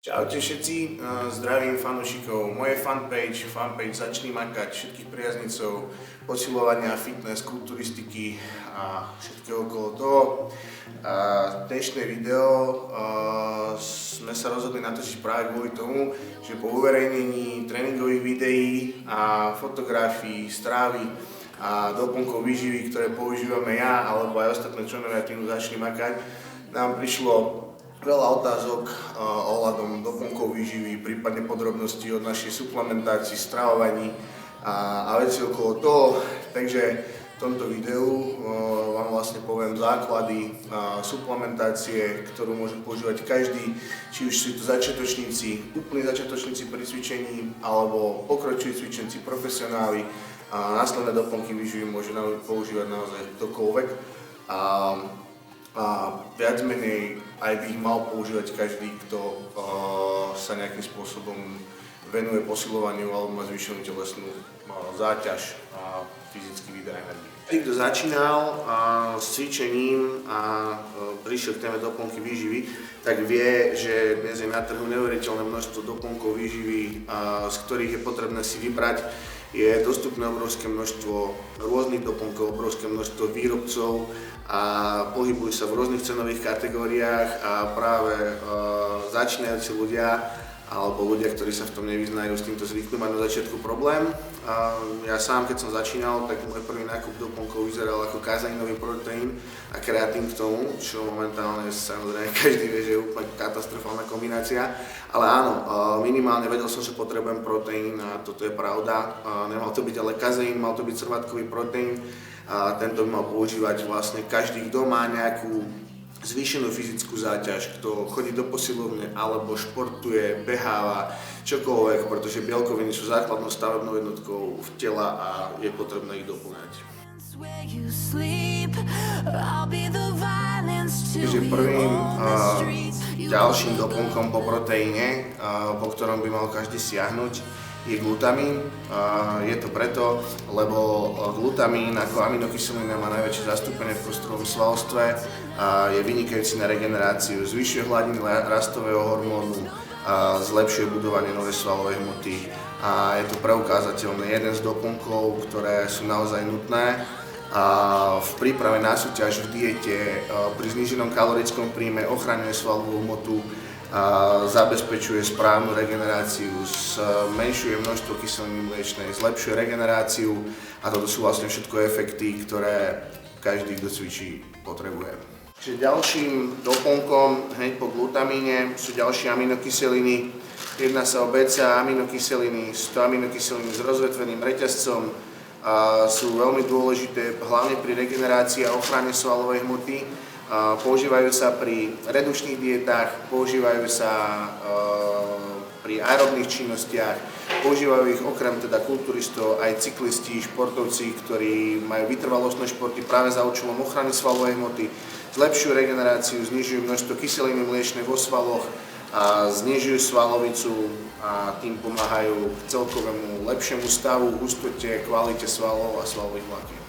Čaute všetci, zdravím fanúšikov mojej fanpage Začni makať, všetkých priaznicov posilovania, fitness, kulturistiky a všetkého okolo toho. Dnešné video sme sa rozhodli natočiť práve kvôli tomu, že po uverejnení tréningových videí a fotografií, strávy a doplnkov výživy, ktoré používame ja alebo aj ostatné členovia týmu Začni makať, nám prišlo veľa otázok ohľadom doplnkov výživy, prípadne podrobností od našej suplementácii, stravovaní a veci okolo toho. Takže v tomto videu vám vlastne poviem základy suplementácie, ktorú môže používať každý, či už sú to začiatočníci, úplní začiatočníci pri cvičení, alebo pokročilí cvičenci, profesionáli. Následné doplnky výživy môže používať naozaj ktokoľvek. A viac menej aj by ich mal používať každý, kto sa nejakým spôsobom venuje posilovaniu alebo má zvýšenú telesnú záťaž a fyzický výdaj energie. Kto začínal s cvičením a prišiel k téme doplnky výživy, tak vie, že dnes je na trhu neuveriteľné množstvo doplnkov výživy, z ktorých je potrebné si vybrať. Je dostupné obrovské množstvo rôznych doplnkov, obrovské množstvo výrobcov a pohybujú sa v rôznych cenových kategóriách a práve začínajúci ľudia alebo ľudia, ktorí sa v tom nevyznajú, s týmto zvyknú mať na začiatku problém. Ja sám, keď som začínal, tak môj prvý nákup doplnkov vyzeral ako kazeinový proteín a kreatín k tomu, čo momentálne samozrejme každý vie, že je úplne katastrofálna kombinácia. Ale áno, minimálne vedel som, že potrebujem proteín a toto je pravda. Nemal to byť ale kazeín, mal to byť crvátkový proteín. Tento by mal používať vlastne každý, kto má nejakú zvýšenú fyzickú záťaž, kto chodí do posilovne alebo športuje, beháva, čokoľvek, pretože bielkoviny sú základnou stavebnou jednotkou v tela a je potrebné ich doplňať. Takže prvým ďalším doplnkom po proteíne, po ktorom by mal každý siahnuť, je glutamín. Je to preto, lebo glutamín ako aminokyselina má najväčšie zastúpenie v prostorovom svalstve, je vynikajúci na regeneráciu, zvyšuje hladiny rastového hormónu, zlepšuje budovanie novej svalovej hmoty a je to preukázateľné jeden z doplnkov, ktoré sú naozaj nutné. V príprave na súťaž v diete, pri zníženom kalorickom príjme ochraňuje svalovú hmotu, zabezpečuje správnu regeneráciu, zmenšuje množstvo kyseliny mliečnej, zlepšuje regeneráciu a toto sú vlastne všetko efekty, ktoré každý, kto cvičí, potrebuje. Čiže ďalším doplnkom hneď po glutamíne sú ďalšie aminokyseliny. Jedná sa o BCA aminokyseliny, sú to aminokyseliny s rozvetveným reťazcom, sú veľmi dôležité hlavne pri regenerácii a ochrane svalovej hmoty. Používajú sa pri redukčných dietách, používajú sa pri aerobných činnostiach, používajú ich okrem teda kulturistov aj cyklisti, športovci, ktorí majú vytrvalostné športy práve za účelom ochrany svalovej hmoty, zlepšujú regeneráciu, znižujú množstvo kyseliny mliečnej vo svaloch a znižujú svalovicu a tým pomáhajú k celkovému lepšiemu stavu, hustote, kvalite svalov a svalových vlákien.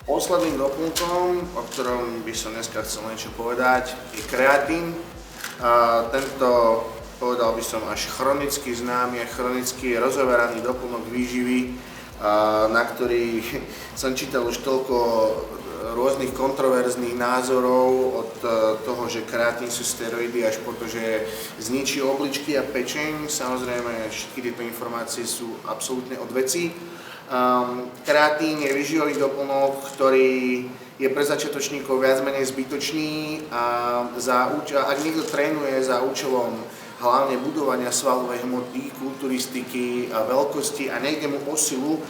Posledným doplnkom, o ktorom by som dneska chcel niečo povedať, je kreatín. Tento, povedal by som, až chronicky známy a chronicky rozoveraný doplnok výživy, na ktorý som čítal už toľko rôznych kontroverzných názorov, od toho, že kreatín sú steroidy, až po to, že zničí obličky a pečeň. Samozrejme, všetky tieto informácie sú absolútne od vecí. Kreatín je výživový doplnok, ktorý je pre začiatočníkov viac menej zbytočný a ak niekto trénuje za účelom hlavne budovania svalovej hmoty, kulturistiky a veľkosti a nejde mu o silu,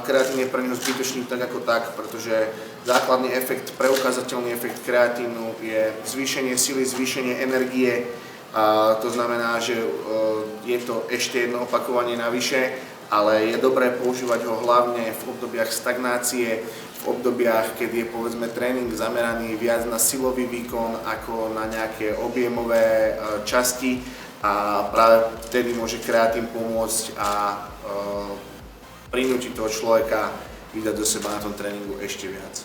kreatín je pre neho zbytočný tak ako tak, pretože základný efekt, preukázateľný efekt kreatínu je zvýšenie sily, zvýšenie energie. To znamená, že je to ešte jedno opakovanie navyše, ale je dobré používať ho hlavne v obdobiach stagnácie, v obdobiach, keď je povedzme tréning zameraný viac na silový výkon ako na nejaké objemové časti a práve vtedy môže kreatín pomôcť a prinútiť toho človeka vydať do seba na tom tréningu ešte viac.